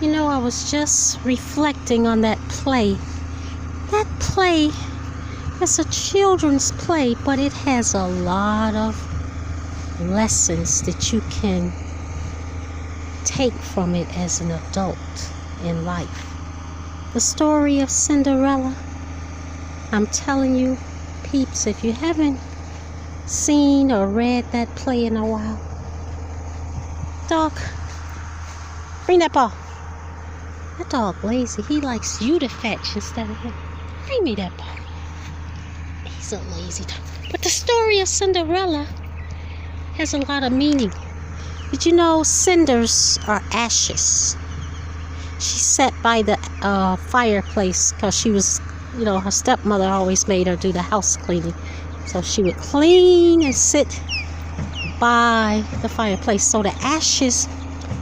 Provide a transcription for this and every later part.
You know, I was just reflecting on that play. That play is a children's play, but it has a lot of lessons that you can take from it as an adult in life. The story of Cinderella. I'm telling you, peeps, if you haven't seen or read that play in a while, dog, bring that ball. That dog lazy. He likes you to fetch instead of him. Bring me that ball. He's a lazy dog. But the story of Cinderella has a lot of meaning. Did you know cinders are ashes? She sat by the fireplace because she was, her stepmother always made her do the house cleaning. So she would clean and sit by the fireplace. So the ashes,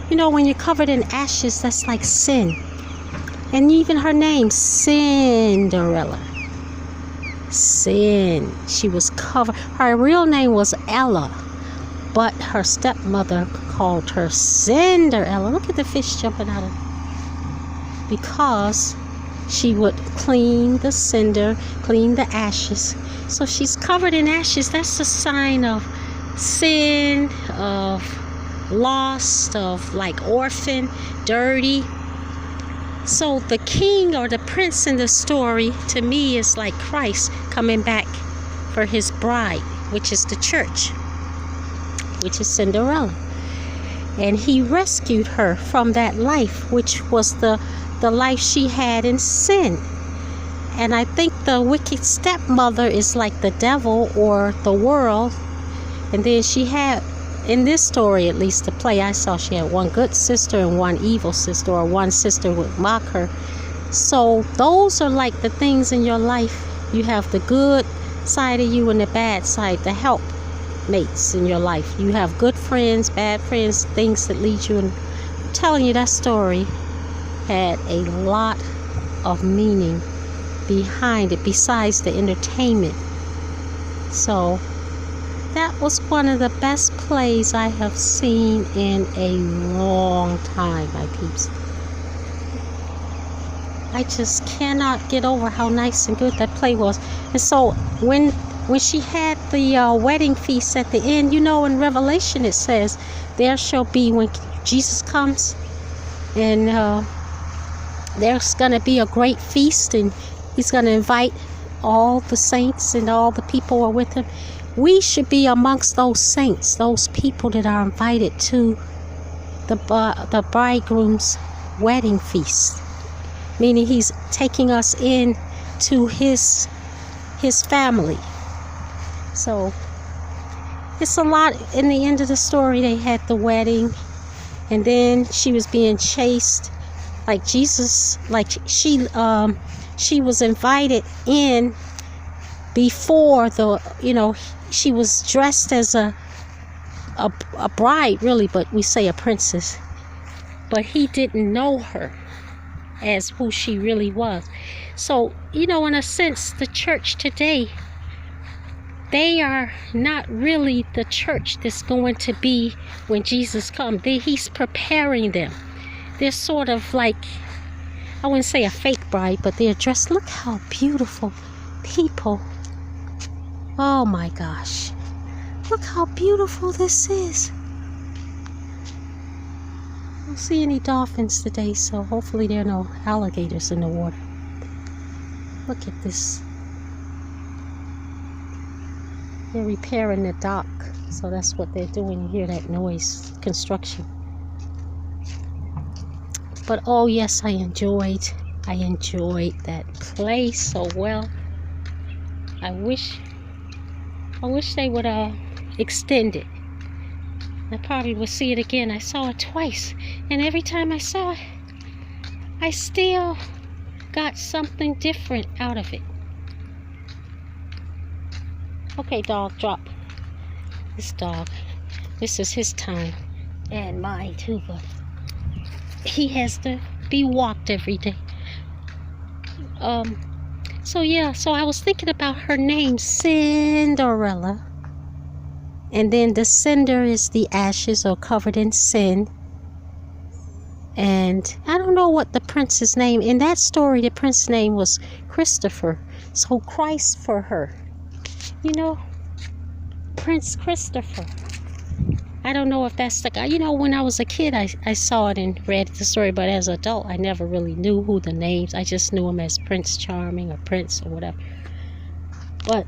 when you're covered in ashes, that's like sin. And even her name, Cinderella. Sin. She was covered. Her real name was Ella, but her stepmother called her Cinderella. Look at the fish jumping out of it. Because she would clean the cinder, clean the ashes. So she's covered in ashes. That's a sign of sin, of lost, of like orphan, dirty. So the king or the prince in the story, to me, is like Christ coming back for his bride, which is the church, which is Cinderella. And he rescued her from that life, which was the life she had in sin. And I think the wicked stepmother is like the devil or the world. And then she had, in this story, at least the play I saw, she had one good sister and one evil sister, or one sister would mock her. So those are like the things in your life. You have the good side of you and the bad side, the help mates in your life. You have good friends, bad friends, things that lead you. And I'm telling you, that story had a lot of meaning behind it besides the entertainment. So that was one of the best plays I have seen in a long time, my peeps. I just cannot get over how nice and good that play was. And so when she had the wedding feast at the end, in Revelation it says, there shall be, when Jesus comes, and there's going to be a great feast, and he's going to invite all the saints and all the people who are with him. We should be amongst those saints, those people that are invited to the bridegroom's wedding feast. Meaning he's taking us in to his family. So it's a lot. In the end of the story, they had the wedding, and then she was being chased. Like Jesus, like she was invited in before she was dressed as a bride, really, but we say a princess. But he didn't know her as who she really was. So, in a sense, the church today, they are not really the church that's going to be when Jesus comes. He's preparing them. They're sort of like, I wouldn't say a fake bride, but they're dressed. Look how beautiful people. Oh my gosh. Look how beautiful this is. I don't see any dolphins today, so hopefully there are no alligators in the water. Look at this. They're repairing the dock, so that's what they're doing. You hear that noise, construction. But oh yes, I enjoyed that play so well. I wish they would extend it. I probably will see it again. I saw it twice, and every time I saw it, I still got something different out of it. Okay, dog, drop. This dog, this is his time, and mine too, but he has to be walked every day. So I was thinking about her name, Cinderella. And then the cinder is the ashes or covered in sin. And I don't know what the prince's name. In that story, the prince's name was Christopher. So Christ for her. You know, Prince Christopher. I don't know if that's the guy. You know, when I was a kid, I saw it and read the story. But as an adult, I never really knew who the names. I just knew him as Prince Charming or Prince or whatever. But,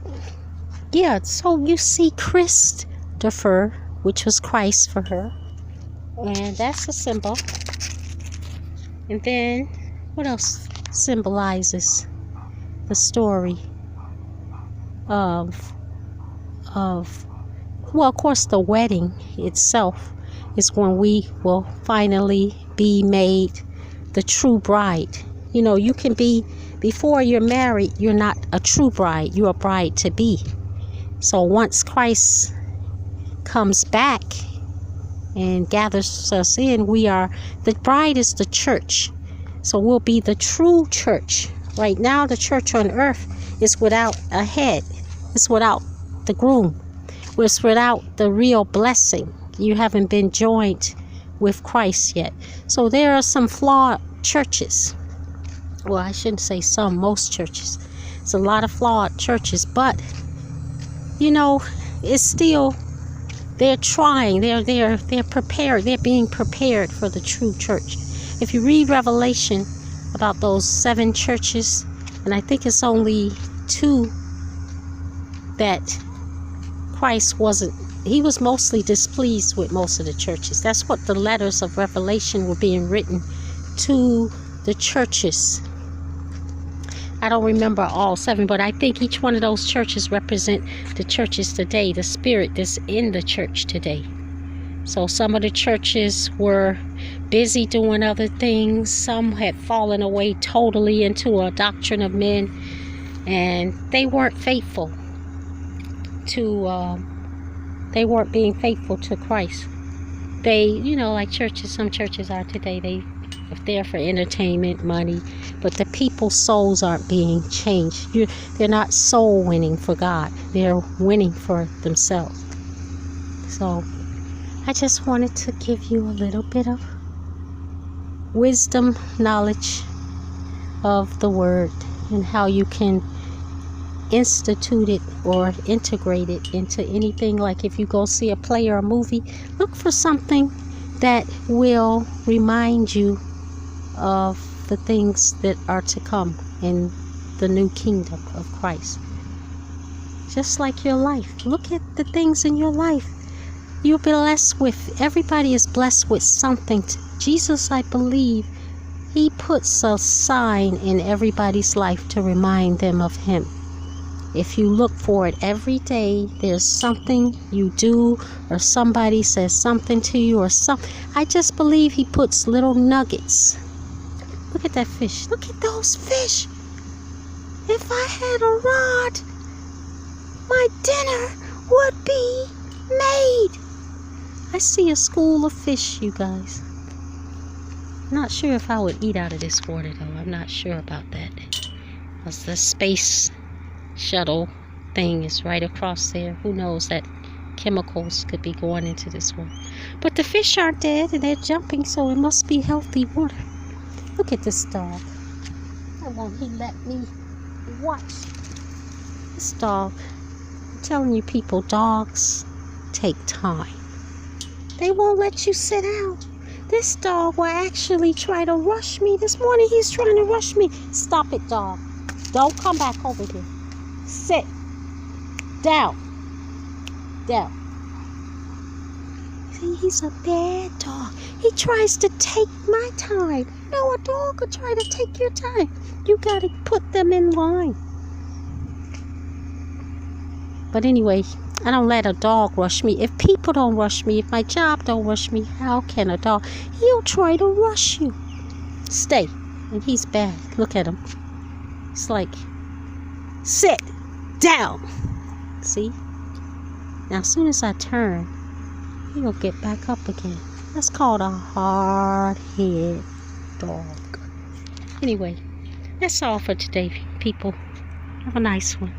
yeah, so you see Christopher, which was Christ for her. And that's a symbol. And then, what else symbolizes the story of well, of course, the wedding itself is when we will finally be made the true bride. You know, you can be, before you're married, you're not a true bride. You're a bride to be. So once Christ comes back and gathers us in, the bride is the church. So we'll be the true church. Right now, the church on earth is without a head. It's without the groom. It's without the real blessing. You haven't been joined with Christ yet. So there are some flawed churches. Well, I shouldn't say some, most churches. It's a lot of flawed churches, but you know, it's still, they're trying, they're prepared, they're being prepared for the true church. If you read Revelation about those 7 churches, and I think it's only 2 that Christ wasn't, he was mostly displeased with most of the churches. That's what the letters of Revelation were being written to the churches. I don't remember all 7, but I think each one of those churches represent the churches today, the spirit that's in the church today. So some of the churches were busy doing other things. Some had fallen away totally into a doctrine of men, and they weren't faithful to, they weren't being faithful to Christ. They, you know, like churches, some churches are today, they're there for entertainment, money, but the people's souls aren't being changed. They're not soul winning for God. They're winning for themselves. So I just wanted to give you a little bit of wisdom, knowledge of the word, and how you can institute it or integrate it into anything. Like if you go see a play or a movie, look for something that will remind you of the things that are to come in the new kingdom of Christ. Just like your life. Look at the things in your life. You're blessed with, everybody is blessed with something. Jesus, I believe, he puts a sign in everybody's life to remind them of him. If you look for it every day, there's something you do, or somebody says something to you, or something. I just believe he puts little nuggets. Look at that fish. Look at those fish. If I had a rod, my dinner would be made. I see a school of fish, you guys. I'm not sure if I would eat out of this water, though. I'm not sure about that. Because the space shuttle thing is right across there. Who knows, that chemicals could be going into this water. But the fish aren't dead and they're jumping, so it must be healthy water. Look at this dog. Why won't he let me watch this dog? I'm telling you people, dogs take time. They won't let you sit down. This dog will actually try to rush me. This morning he's trying to rush me. Stop it, dog. Don't come back over here. Sit down. Down. See, he's a bad dog. He tries to take my time. No, a dog will try to take your time. You got to put them in line. But anyway, I don't let a dog rush me. If people don't rush me, if my job don't rush me, how can a dog? He'll try to rush you. Stay. And he's bad. Look at him. It's like, sit down. See? Now, as soon as I turn, he'll get back up again. That's called a hard-headed dog. Anyway, that's all for today, people. Have a nice one.